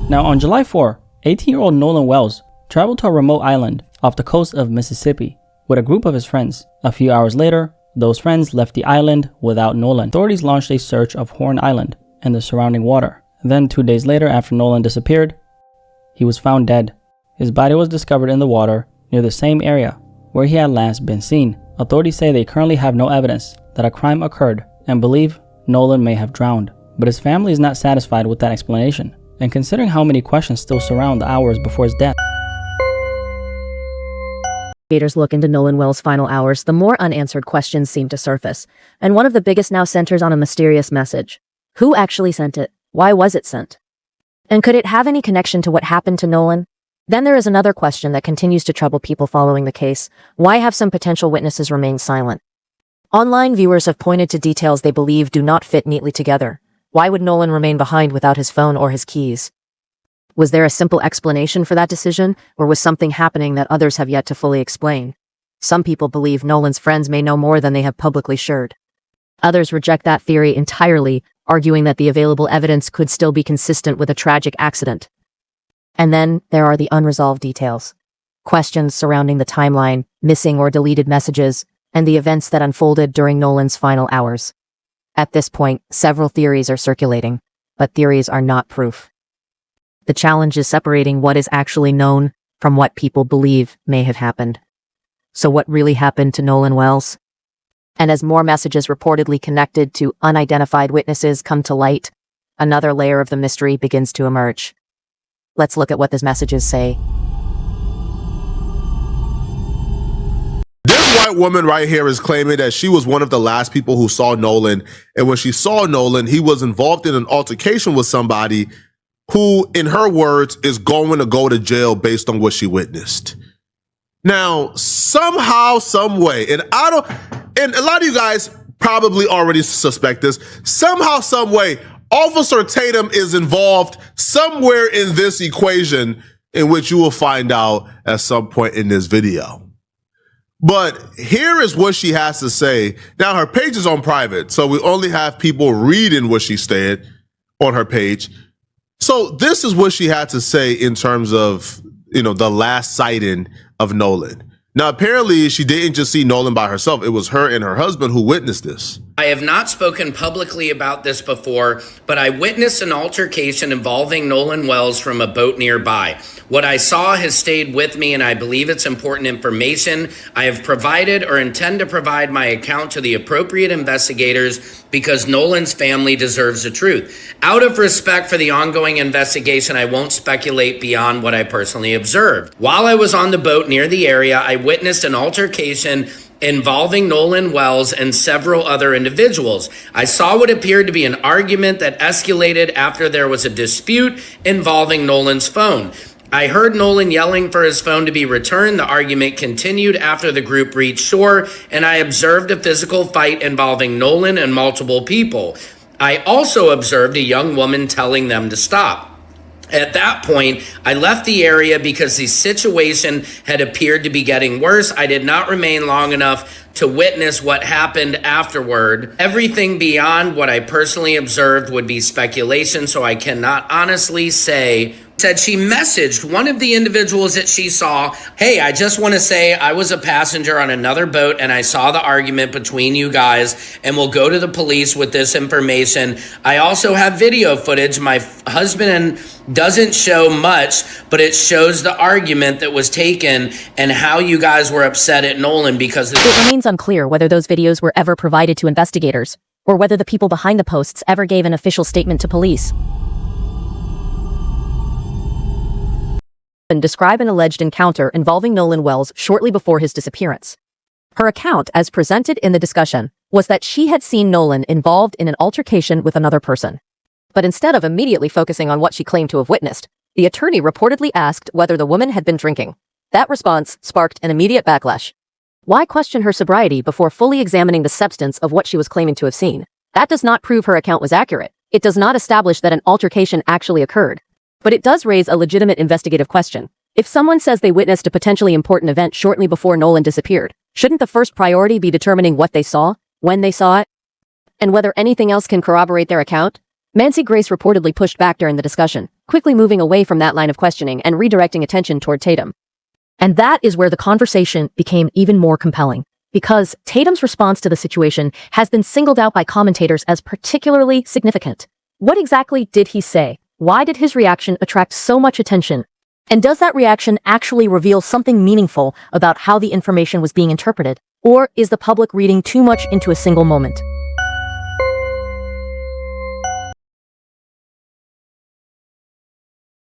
Now on July 4, 18-year-old Nolan Wells traveled to a remote island off the coast of Mississippi with a group of his friends. A few hours later, those friends left the island without Nolan. Authorities launched a search of Horn Island and the surrounding water. Then 2 days later, after Nolan disappeared, he was found dead. His body was discovered in the water near the same area where he had last been seen. Authorities say they currently have no evidence that a crime occurred and believe Nolan may have drowned. But his family is not satisfied with that explanation, and considering how many questions still surround the hours before his death. Investigators look into Nolan Wells' final hours, the more unanswered questions seem to surface, and one of the biggest now centers on a mysterious message. Who actually sent it? Why was it sent? And could it have any connection to what happened to Nolan? Then there is another question that continues to trouble people following the case. Why have some potential witnesses remained silent? Online viewers have pointed to details they believe do not fit neatly together. Why would Nolan remain behind without his phone or his keys? Was there a simple explanation for that decision, or was something happening that others have yet to fully explain? Some people believe Nolan's friends may know more than they have publicly shared. Others reject that theory entirely, arguing that the available evidence could still be consistent with a tragic accident. And then there are the unresolved details. Questions surrounding the timeline, missing or deleted messages, and the events that unfolded during Nolan's final hours. At this point, several theories are circulating, but theories are not proof. The challenge is separating what is actually known from what people believe may have happened. So what really happened to Nolan Wells? And as more messages reportedly connected to unidentified witnesses come to light, another layer of the mystery begins to emerge. Let's look at what these messages say. This white woman right here is claiming that she was one of the last people who saw Nolan. And when she saw Nolan, he was involved in an altercation with somebody who, in her words, is going to go to jail based on what she witnessed. Now, somehow, some way, and a lot of you guys probably already suspect this, somehow, some way, Officer Tatum is involved somewhere in this equation, in which you will find out at some point in this video. But here is what she has to say. Now, her page is on private, so we only have people reading what she said on her page. So this is what she had to say in terms of, the last sighting of Nolan. Now, apparently, she didn't just see Nolan by herself. It was her and her husband who witnessed this. I have not spoken publicly about this before, but I witnessed an altercation involving Nolan Wells from a boat nearby. What I saw has stayed with me, and I believe it's important information. I have provided or intend to provide my account to the appropriate investigators because Nolan's family deserves the truth. Out of respect for the ongoing investigation, I won't speculate beyond what I personally observed. While I was on the boat near the area, I witnessed an altercation involving Nolan Wells and several other individuals. I saw what appeared to be an argument that escalated after there was a dispute involving Nolan's phone. I heard Nolan yelling for his phone to be returned. The argument continued after the group reached shore, and I observed a physical fight involving Nolan and multiple people. I also observed a young woman telling them to stop. At that point, I left the area because the situation had appeared to be getting worse. I did not remain long enough to witness what happened afterward. Everything beyond what I personally observed would be speculation, so I cannot honestly say. Said she messaged one of the individuals that she saw, hey, I just want to say I was a passenger on another boat and I saw the argument between you guys and we'll go to the police with this information. I also have video footage. My husband doesn't show much, but it shows the argument that was taken and how you guys were upset at Nolan because it remains unclear whether those videos were ever provided to investigators or whether the people behind the posts ever gave an official statement to police. And describe an alleged encounter involving Nolan Wells shortly before his disappearance. Her account, as presented in the discussion, was that she had seen Nolan involved in an altercation with another person. But instead of immediately focusing on what she claimed to have witnessed, the attorney reportedly asked whether the woman had been drinking. That response sparked an immediate backlash. Why question her sobriety before fully examining the substance of what she was claiming to have seen? That does not prove her account was accurate. It does not establish that an altercation actually occurred. But it does raise a legitimate investigative question. If someone says they witnessed a potentially important event shortly before Nolan disappeared, shouldn't the first priority be determining what they saw, when they saw it, and whether anything else can corroborate their account? Nancy Grace reportedly pushed back during the discussion, quickly moving away from that line of questioning and redirecting attention toward Tatum. And that is where the conversation became even more compelling, because Tatum's response to the situation has been singled out by commentators as particularly significant. What exactly did he say? Why did his reaction attract so much attention? And does that reaction actually reveal something meaningful about how the information was being interpreted? Or is the public reading too much into a single moment?